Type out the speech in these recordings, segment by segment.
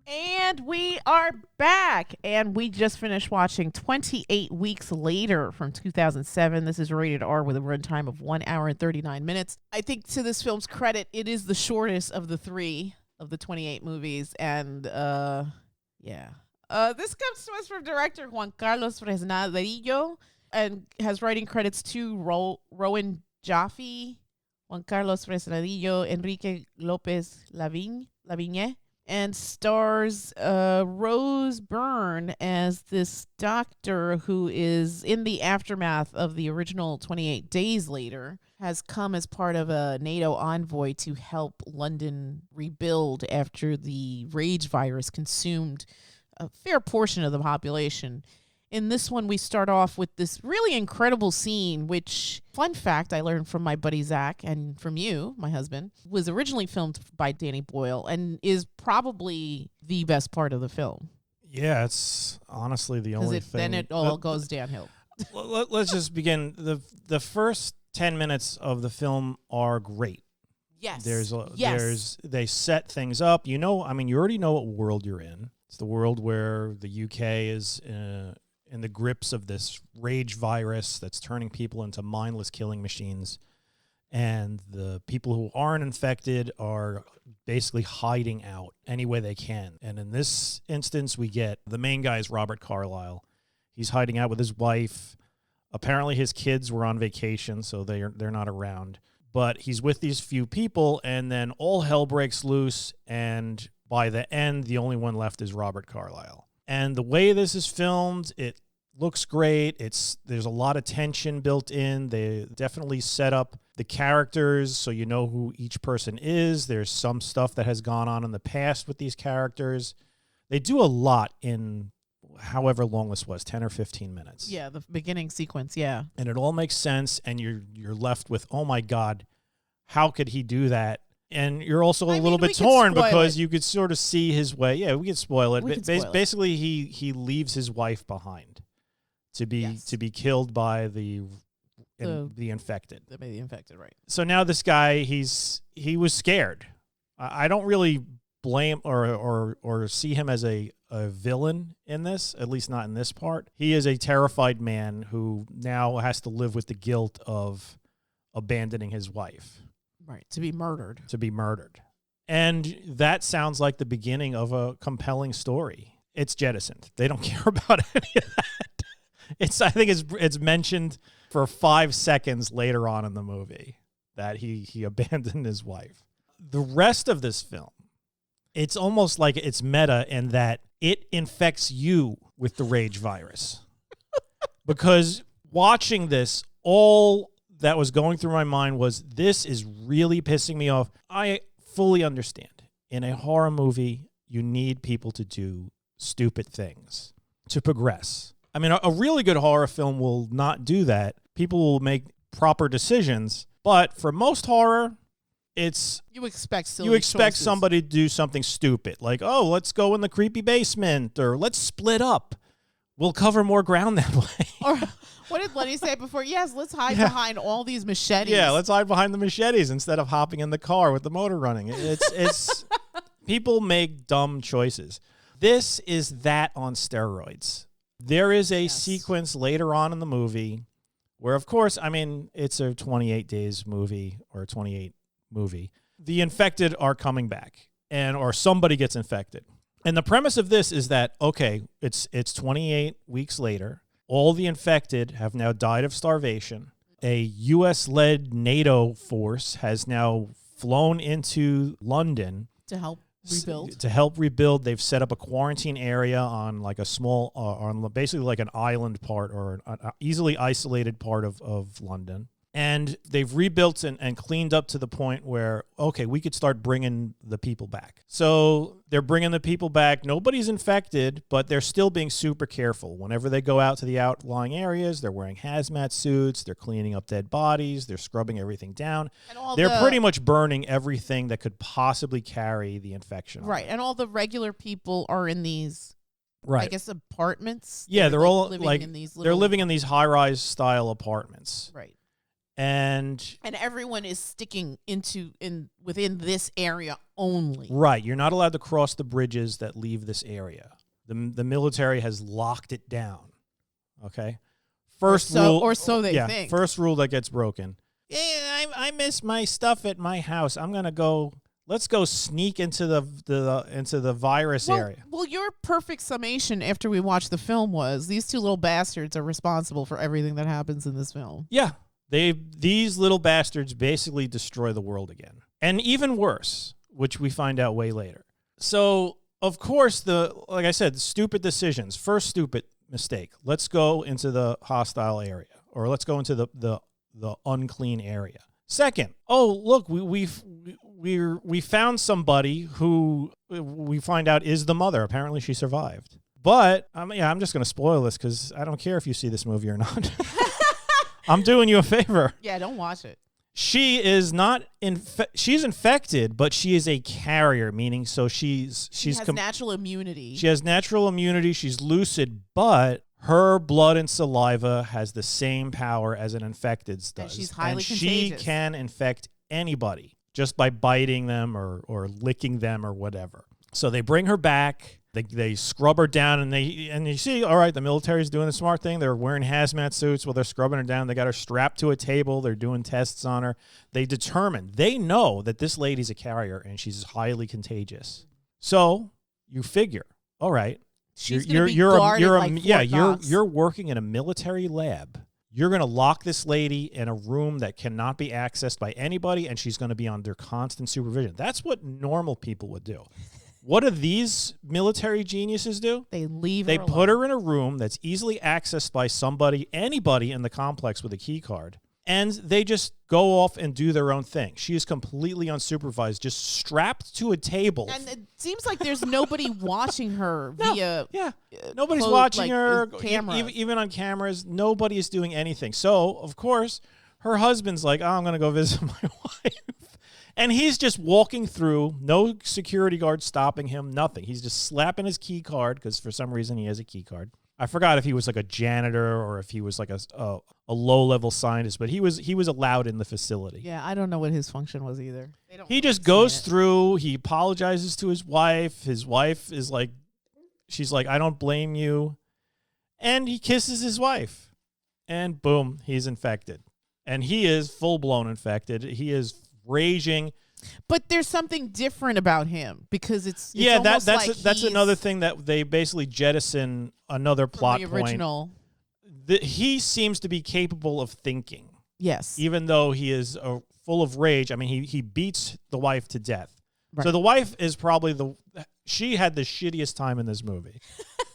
And we are back. And we just finished watching 28 Weeks Later from 2007. This is rated R with a runtime of 1 hour and 39 minutes. I think to this film's credit, it is the shortest of the 3 of the 28 movies. And yeah. This comes to us from director Juan Carlos Fresnadillo and has writing credits to Rowan Joffe, Juan Carlos Fresnadillo, Enrique, López, Lavigne, and stars Rose Byrne as this doctor who is in the aftermath of the original 28 Days Later, has come as part of a NATO envoy to help London rebuild after the rage virus consumed a fair portion of the population. In this one, we start off with this really incredible scene, which, fun fact, I learned from my buddy Zach and from you, my husband, was originally filmed by Danny Boyle and is probably the best part of the film. Yeah, it's honestly the only thing. Then it all goes downhill. Let's just begin. The first 10 minutes of the film are great. Yes. They set things up. You already know what world you're in. It's the world where the UK is in the grips of this rage virus that's turning people into mindless killing machines. And the people who aren't infected are basically hiding out any way they can. And in this instance, we get the main guy is Robert Carlyle. He's hiding out with his wife. Apparently his kids were on vacation, so they're not around. But he's with these few people, and then all hell breaks loose, and by the end, the only one left is Robert Carlyle. And the way this is filmed, it looks great. There's a lot of tension built in. They definitely set up the characters so you know who each person is. There's some stuff that has gone on in the past with these characters. They do a lot in however long this was, 10 or 15 minutes. Yeah, the beginning sequence, yeah. And it all makes sense, and you're left with, oh my God, how could he do that? And you're also a little bit torn because you could sort of see his way. Yeah, we could spoil it. Basically, he leaves his wife behind to be killed by the infected. The infected, right. So now this guy, he was scared. I don't really blame or see him as a villain in this, at least not in this part. He is a terrified man who now has to live with the guilt of abandoning his wife. Right, to be murdered. And that sounds like the beginning of a compelling story. It's jettisoned. They don't care about any of that. I think it's mentioned for 5 seconds later on in the movie that he abandoned his wife. The rest of this film, it's almost like it's meta in that it infects you with the rage virus. Because watching this, all that was going through my mind was, this is really pissing me off. I fully understand. In a horror movie, you need people to do stupid things to progress. I mean, a really good horror film will not do that. People will make proper decisions. But for most horror, you expect somebody to do something stupid. Like, oh, let's go in the creepy basement, or let's split up. We'll cover more ground that way. Or what did Lenny say before? Yes, let's hide behind all these machetes. Yeah, let's hide behind the machetes instead of hopping in the car with the motor running. It's people make dumb choices. This is that on steroids. There is a sequence later on in the movie where, of course, I mean, it's a 28 days movie or a 28 movie. The infected are coming back, or somebody gets infected. And the premise of this is that, okay, it's 28 weeks later. All the infected have now died of starvation. A U.S.-led NATO force has now flown into London to help rebuild. They've set up a quarantine area on like a small, on basically like an island part or an easily isolated part of London. And they've rebuilt and cleaned up to the point where, okay, we could start bringing the people back. So they're bringing the people back. Nobody's infected, but they're still being super careful. Whenever they go out to the outlying areas, they're wearing hazmat suits. They're cleaning up dead bodies. They're scrubbing everything down. They're pretty much burning everything that could possibly carry the infection. Right, and all the regular people are in these, I guess, apartments. Yeah, they're all living in these they're living in these high-rise style apartments. Right. And everyone is sticking within this area only. Right. You're not allowed to cross the bridges that leave this area. The military has locked it down. Okay? First rule. Or so they think. First rule that gets broken. Yeah, I miss my stuff at my house. I'm going to go. Let's go sneak into the virus area. Well, your perfect summation after we watched the film was these two little bastards are responsible for everything that happens in this film. Yeah. These little bastards basically destroy the world again. And even worse, which we find out way later. So, of course, like I said, stupid decisions. First stupid mistake. Let's go into the hostile area, or let's go into the unclean area. Second, look, we found somebody who we find out is the mother. Apparently she survived. But I'm just going to spoil this because I don't care if you see this movie or not. I'm doing you a favor. Yeah, don't watch it. She is not she's infected, but she is a carrier, meaning so she has natural immunity. She has natural immunity. She's lucid, but her blood and saliva has the same power as an infected's does. And she's highly contagious. She can infect anybody just by biting them or licking them or whatever. So they bring her back. They scrub her down, and you see, all right, the military's doing the smart thing. They're wearing hazmat suits while they're scrubbing her down. They got her strapped to a table. They're doing tests on her. They know that this lady's a carrier and she's highly contagious. So you figure, all right, you're working in a military lab. You're going to lock this lady in a room that cannot be accessed by anybody, and she's going to be under constant supervision. That's what normal people would do. What do these military geniuses do? They put her in a room that's easily accessed by anybody in the complex with a key card, and they just go off and do their own thing. She is completely unsupervised, just strapped to a table. And it seems like there's nobody watching her via nobody's watching her. Camera. Even on cameras, nobody is doing anything. So, of course, her husband's like, I'm going to go visit my wife. And he's just walking through, no security guard stopping him, nothing. He's just slapping his key card because for some reason he has a key card. I forgot if he was like a janitor or if he was like a low-level scientist, but he was allowed in the facility. Yeah, I don't know what his function was either. He just goes through. He apologizes to his wife. His wife is like, she's like, I don't blame you. And he kisses his wife. And boom, he's infected. And he is full-blown infected. He is raging, but there's something different about him because it's that's another thing that they basically jettison another plot the original point. He seems to be capable of thinking, yes, even though he is full of rage. I mean, he beats the wife to death. Right. So the wife is probably she had the shittiest time in this movie.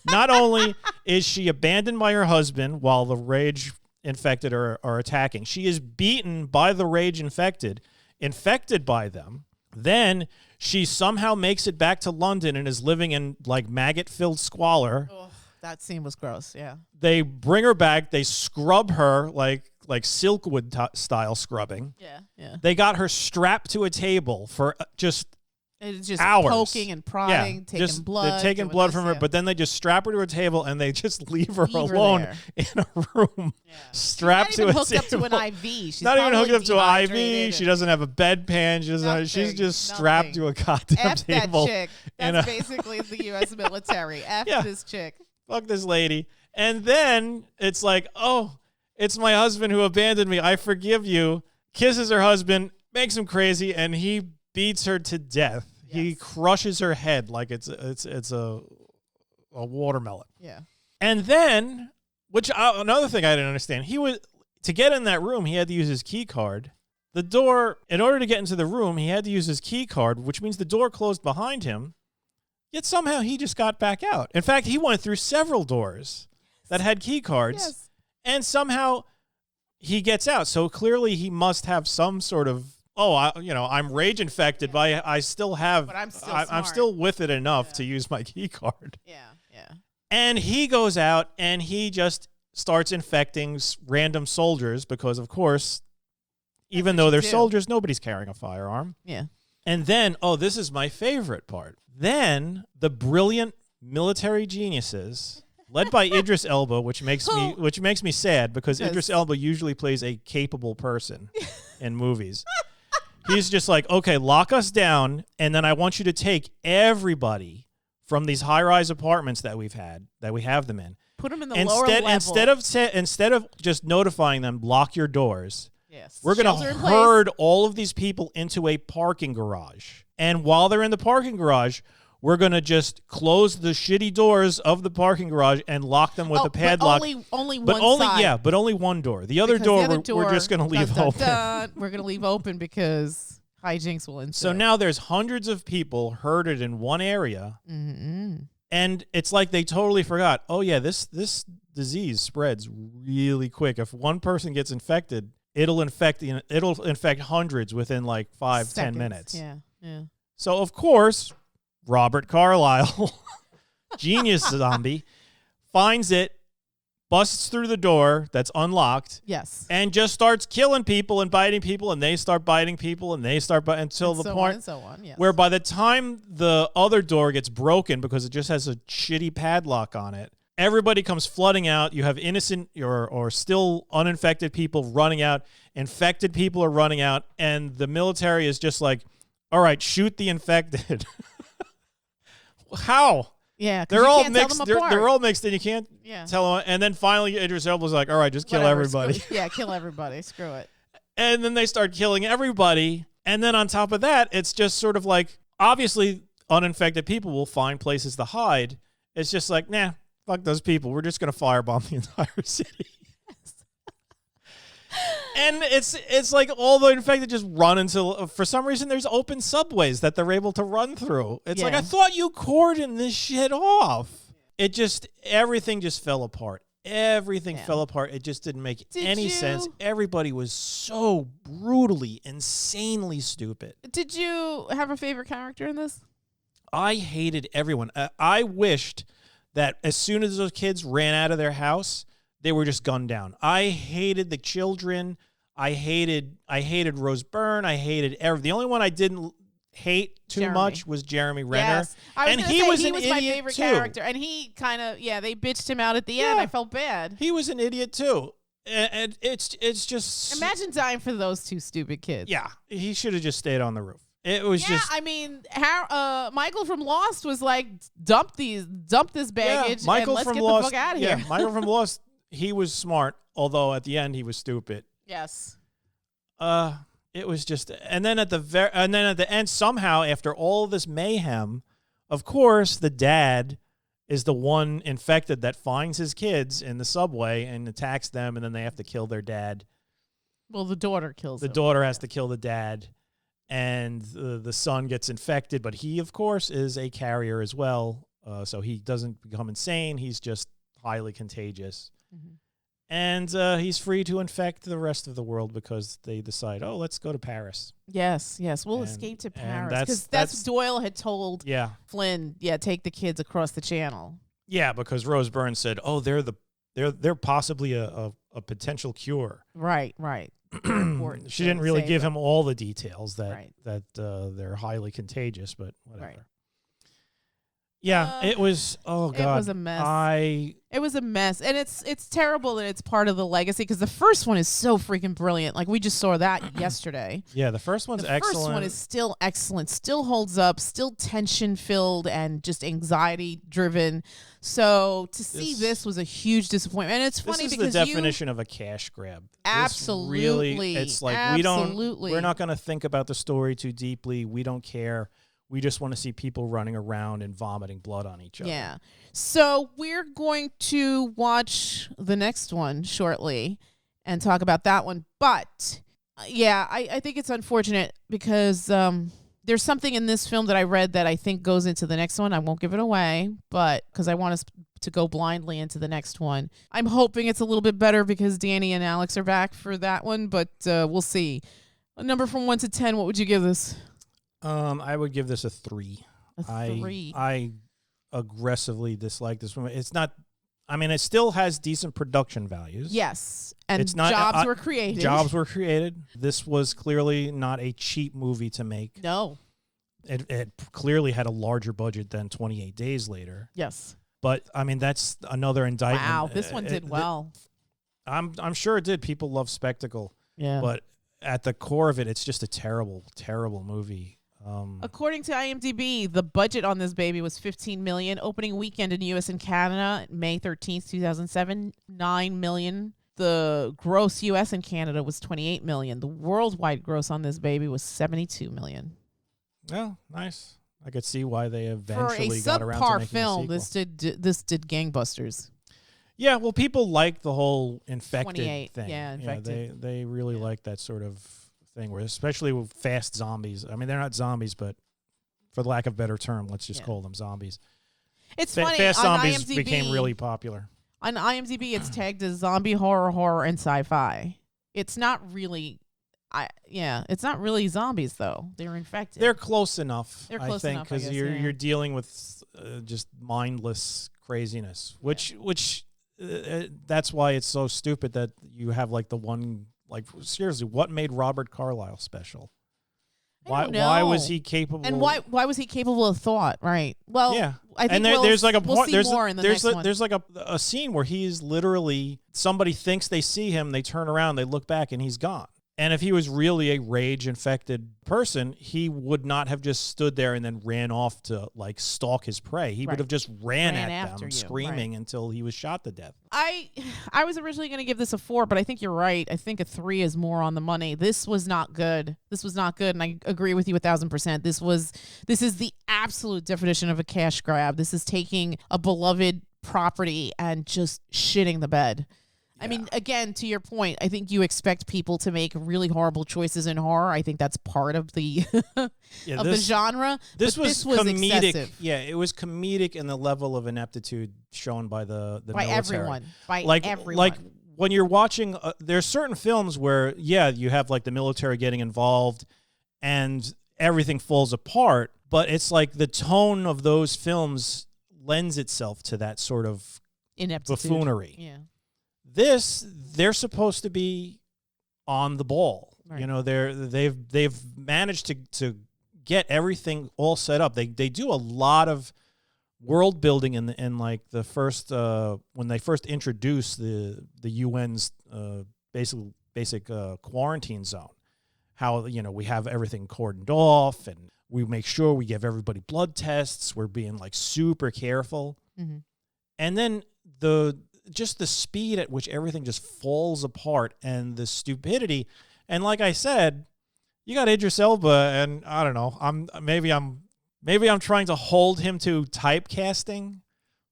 Not only is she abandoned by her husband while the rage infected are attacking, she is beaten by the rage infected by them. Then she somehow makes it back to London and is living in like maggot-filled squalor. Oh, that scene was gross, yeah. They bring her back. They scrub her like Silkwood style scrubbing. Yeah. They got her strapped to a table for just hours. Poking and prodding, taking blood. They're taking blood from her, but then they just strap her to a table and they just leave her alone in a room, strapped to a table. She's not even hooked up to an IV. She's not even hooked up to an IV. She doesn't have a bedpan. She's just strapped to a goddamn table. That chick. That's basically the U.S. military. This chick. Fuck this lady. And then it's like, oh, it's my husband who abandoned me. I forgive you. Kisses her husband, makes him crazy, and he beats her to death. Yes. He crushes her head like it's a watermelon. Yeah. And then, another thing I didn't understand, to get in that room, he had to use his key card. The door, in order to get into the room, he had to use his key card, which means the door closed behind him. Yet somehow he just got back out. In fact, he went through several doors that had key cards, and somehow he gets out. So clearly he must have some sort of, I'm rage infected, but I still have, but I'm still with it enough to use my key card. Yeah. And he goes out and he just starts infecting random soldiers because, of course, even though they're soldiers, nobody's carrying a firearm. Yeah. And then, this is my favorite part. Then the brilliant military geniuses led by Idris Elba, which makes Who? me sad because Yes. Idris Elba usually plays a capable person in movies. He's just like, okay, lock us down, and then I want you to take everybody from these high-rise apartments that we have them in. Put them in the lower level. Instead of just notifying them, lock your doors. Yes. We're going to Shelter in place. herd all of these people into a parking garage. And while they're in the parking garage, we're going to just close the shitty doors of the parking garage and lock them with a padlock. But only one side. Yeah, but only one door. The other Because door, we're just going to leave open. We're going to leave open because hijinks will ensue. So now there's hundreds of people herded in one area. Mm-mm. And it's like they totally forgot, oh, yeah, this disease spreads really quick. If one person gets infected, it'll infect hundreds within like 5-10 minutes. Yeah. So, of course, Robert Carlyle, genius zombie, finds it, busts through the door that's unlocked, Yes. and just starts killing people and biting people, and they start biting people, and they start biting until the point and so on, yes. where by the time the other door gets broken because it just has a shitty padlock on it, everybody comes flooding out. You have innocent or still uninfected people running out. Infected people are running out, and the military is just like, all right, shoot the infected. How? Yeah, They're you all can't tell mixed. them apart. They're all mixed, and you can't tell them. And then finally, Idris Elba's like, "All right, just kill Whatever, everybody." kill everybody. Screw it. And then they start killing everybody. And then on top of that, it's just sort of like, obviously, uninfected people will find places to hide. It's just like, nah, fuck those people. We're just gonna firebomb the entire city. And it's like all the infected just run into, for some reason, there's open subways that they're able to run through. It's like, I thought you cordoned this shit off. Everything just fell apart. Everything fell apart. It just didn't make any sense. Everybody was so brutally, insanely stupid. Did you have a favorite character in this? I hated everyone. I wished that as soon as those kids ran out of their house, they were just gunned down. I hated the children. I hated Rose Byrne. I hated the only one I didn't hate too much was Jeremy Renner. Yes. I was and he was an my idiot favorite too. character. And he kind of, they bitched him out at the end. I felt bad. He was an idiot too. And it's just... Imagine dying for those two stupid kids. Yeah. He should have just stayed on the roof. It was just... I mean, Michael from Lost was like, dump this baggage and let's get the fuck out of here. Michael from Lost, he was smart, although at the end he was stupid. Yes. It was just, and then at the end, somehow after all this mayhem, of course the dad is the one infected that finds his kids in the subway and attacks them, and then they have to kill their dad. Well, the daughter kills him. The daughter has to kill the dad, and the son gets infected, but he, of course, is a carrier as well, so he doesn't become insane. He's just highly contagious. Mm-hmm. And he's free to infect the rest of the world because they decide, oh, let's go to Paris. Yes. We'll escape to Paris. Because that's Doyle had told Flynn, take the kids across the channel. Yeah, because Rose Byrne said, oh, they're possibly a potential cure. Right. She didn't really give him all the details that they're highly contagious, but whatever. Right. Yeah, it was. Oh God, it was a mess. It was a mess, and it's terrible that it's part of the legacy because the first one is so freaking brilliant. Like we just saw that yesterday. Yeah, the first one's excellent. The first one is still excellent, still holds up, still tension filled and just anxiety driven. So to see this was a huge disappointment, and it's funny because this is the definition of a cash grab. Absolutely, it's like we're not going to think about the story too deeply. We don't care. We just want to see people running around and vomiting blood on each other. Yeah. So we're going to watch the next one shortly and talk about that one. But, I think it's unfortunate because there's something in this film that I read that I think goes into the next one. I won't give it away, but because I want us to go blindly into the next one. I'm hoping it's a little bit better because Danny and Alex are back for that one, but we'll see. A number from 1 to 10, what would you give this? I would give this a 3. A 3. I aggressively dislike this one. It's not. I mean, it still has decent production values. Yes, and it's not, jobs were created. Jobs were created. This was clearly not a cheap movie to make. No, it clearly had a larger budget than 28 Days Later. Yes, But I mean, that's another indictment. Wow, this one did well. I'm sure it did. People love spectacle. Yeah. But at the core of it, it's just a terrible, terrible movie. According to IMDb, the budget on this baby was $15 million. Opening weekend in the U.S. and Canada, May 13th, 2007, $9 million. The gross U.S. and Canada was $28 million. The worldwide gross on this baby was $72 million. Yeah, nice. I could see why they eventually For a got around to subpar making film, a sequel. this did gangbusters. Yeah, well, people like the whole infected 28, thing. yeah, infected. They really like that sort of thing, where especially with fast zombies. I mean, they're not zombies, but for lack of a better term, let's just call them zombies. It's funny. Fast on zombies IMDb, became really popular. On IMDb, it's tagged as zombie horror, and sci-fi. It's not really. It's not really zombies though. They're infected. They're close enough. They're close I think, enough, I because guess, you're dealing with just mindless craziness, which that's why it's so stupid that you have like the one, like, seriously, what made Robert Carlyle special? Why was he capable? And why was he capable of thought? Right. Well, yeah. I think there's like a we'll part. see more in the next one. There's like a scene where he's literally, somebody thinks they see him, they turn around, they look back, and he's gone. And if he was really a rage-infected person, he would not have just stood there and then ran off to, like, stalk his prey. He would have just ran at them, screaming until he was shot to death. I was originally going to give this a 4, but I think you're right. I think a 3 is more on the money. This was not good. And I agree with you 1,000%. This is the absolute definition of a cash grab. This is taking a beloved property and just shitting the bed. I mean, again, to your point, I think you expect people to make really horrible choices in horror. I think that's part of the the genre. This was comedic. Excessive. Yeah, it was comedic in the level of ineptitude shown by the military. Everyone. By everyone. Like when you're watching, there's certain films where, you have like the military getting involved and everything falls apart, but it's like the tone of those films lends itself to that sort of ineptitude. Buffoonery. Yeah. They're supposed to be on the ball. Right. You know, they've managed to get everything all set up. They do a lot of world building in like the first when they first introduced the UN's basic quarantine zone. How, we have everything cordoned off, and we make sure we give everybody blood tests. We're being like super careful, and then just the speed at which everything just falls apart, and the stupidity. And like I said, you got Idris Elba, and I don't know, maybe I'm trying to hold him to typecasting,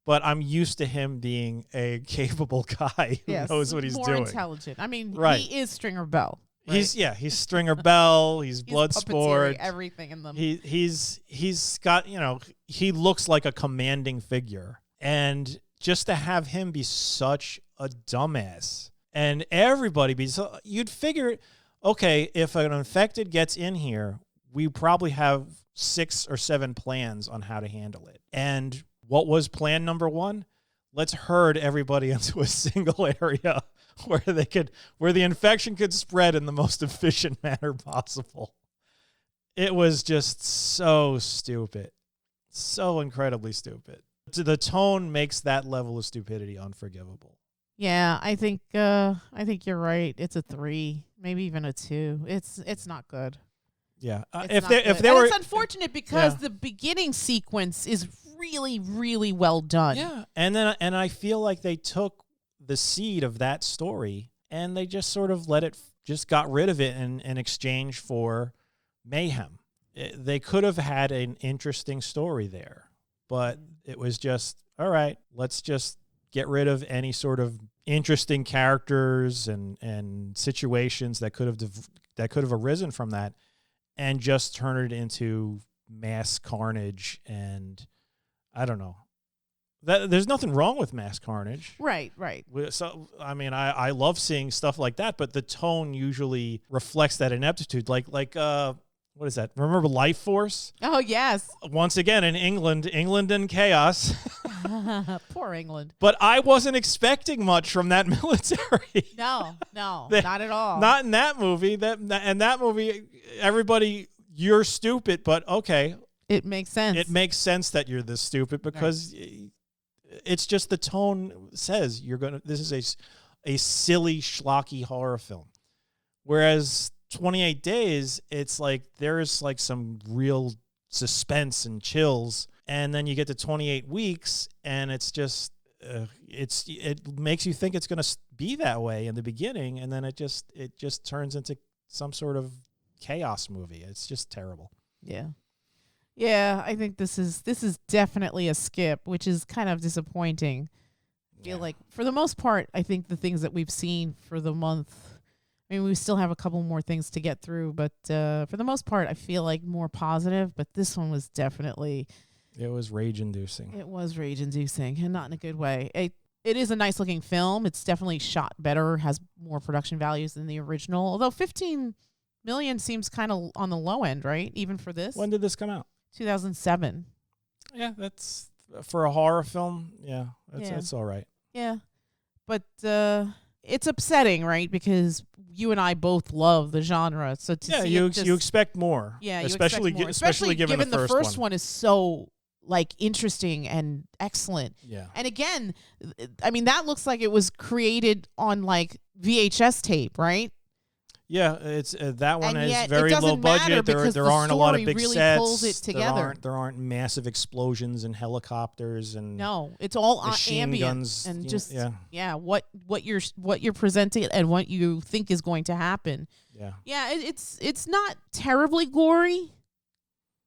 but I'm used to him being a capable guy who knows what he's doing. More intelligent. I mean, right. He is Stringer Bell. Right? He's Stringer Bell. He's Bloodsport. Everything in them. He's got, he looks like a commanding figure, and just to have him be such a dumbass and everybody be so, you'd figure, okay, if an infected gets in here, we probably have 6 or 7 plans on how to handle it. And what was plan number 1? Let's herd everybody into a single area where the infection could spread in the most efficient manner possible. It was just so stupid. So incredibly stupid. The tone makes that level of stupidity unforgivable. Yeah, I think you're right. It's a 3, maybe even a 2. It's not good. Yeah, it's unfortunate because the beginning sequence is really, really well done. Yeah, and I feel like they took the seed of that story and they just sort of just got rid of it in exchange for mayhem. They could have had an interesting story there, but it was just, all right, let's just get rid of any sort of interesting characters and situations that could have arisen from that, and just turn it into mass carnage. And I don't know. There's nothing wrong with mass carnage. Right. So, I mean, I love seeing stuff like that, but the tone usually reflects that ineptitude. Like what is that? Remember Life Force? Oh, yes. Once again, in England in chaos. Poor England. But I wasn't expecting much from that military. No, not at all. Not in that movie. In that movie, everybody, you're stupid, but okay. It makes sense. It makes sense that you're this stupid because it's just the tone says this is a silly, schlocky horror film. Whereas 28 Days, it's like there's like some real suspense and chills, and then you get to 28 weeks, and it's just it makes you think it's going to be that way in the beginning, and then it just turns into some sort of chaos movie. It's just terrible. Yeah, I think this is definitely a skip, which is kind of disappointing. I feel like for the most part, I think the things that we've seen for the month, I mean, we still have a couple more things to get through, but for the most part, I feel like more positive, but this one was definitely... It was rage-inducing. It was rage-inducing, and not in a good way. It is a nice-looking film. It's definitely shot better, has more production values than the original, although 15 million seems kind of on the low end, right? Even for this. When did this come out? 2007. Yeah, that's for a horror film. Yeah, that's all right. Yeah, but it's upsetting, right? Because you and I both love the genre, so to see you expect more. Yeah, especially given the first one is so like interesting and excellent. Yeah, and again, I mean that looks like it was created on like VHS tape, right? Yeah, it's that one and is very low budget. There aren't a lot of big really sets. Pulls it together. There aren't massive explosions and helicopters and it's all machine ambient guns and just what you're presenting and what you think is going to happen. Yeah, it's not terribly gory.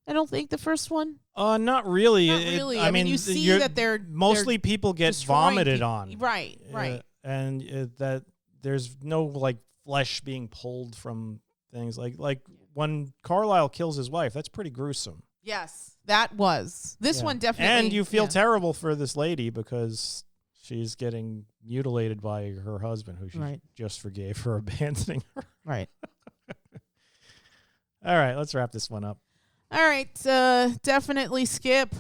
I don't think the first one. Not really. Not really. I mean, you see that they're mostly people get vomited on. Right. And that there's no like flesh being pulled from things like when Carlisle kills his wife. That's pretty gruesome. Yes, that was this one definitely. And you feel terrible for this lady because she's getting mutilated by her husband, who she just forgave for abandoning her. Right. All right, let's wrap this one up. All right, definitely skip.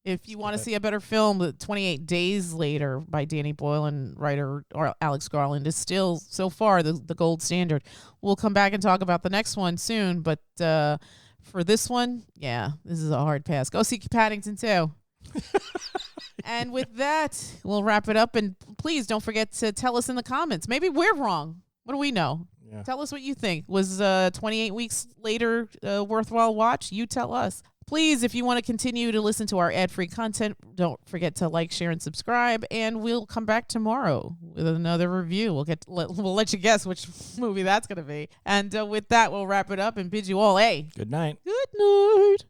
If you want to see a better film, 28 Days Later by Danny Boyle and writer Alex Garland is still, so far, the gold standard. We'll come back and talk about the next one soon, but for this one, this is a hard pass. Go see Paddington 2. And with that, we'll wrap it up, and please don't forget to tell us in the comments. Maybe we're wrong. What do we know? Yeah. Tell us what you think. Was 28 Weeks Later a worthwhile watch? You tell us. Please, if you want to continue to listen to our ad-free content, don't forget to like, share, and subscribe. And we'll come back tomorrow with another review. We'll let you guess which movie that's going to be. And with that, we'll wrap it up and bid you all a good night. Good night.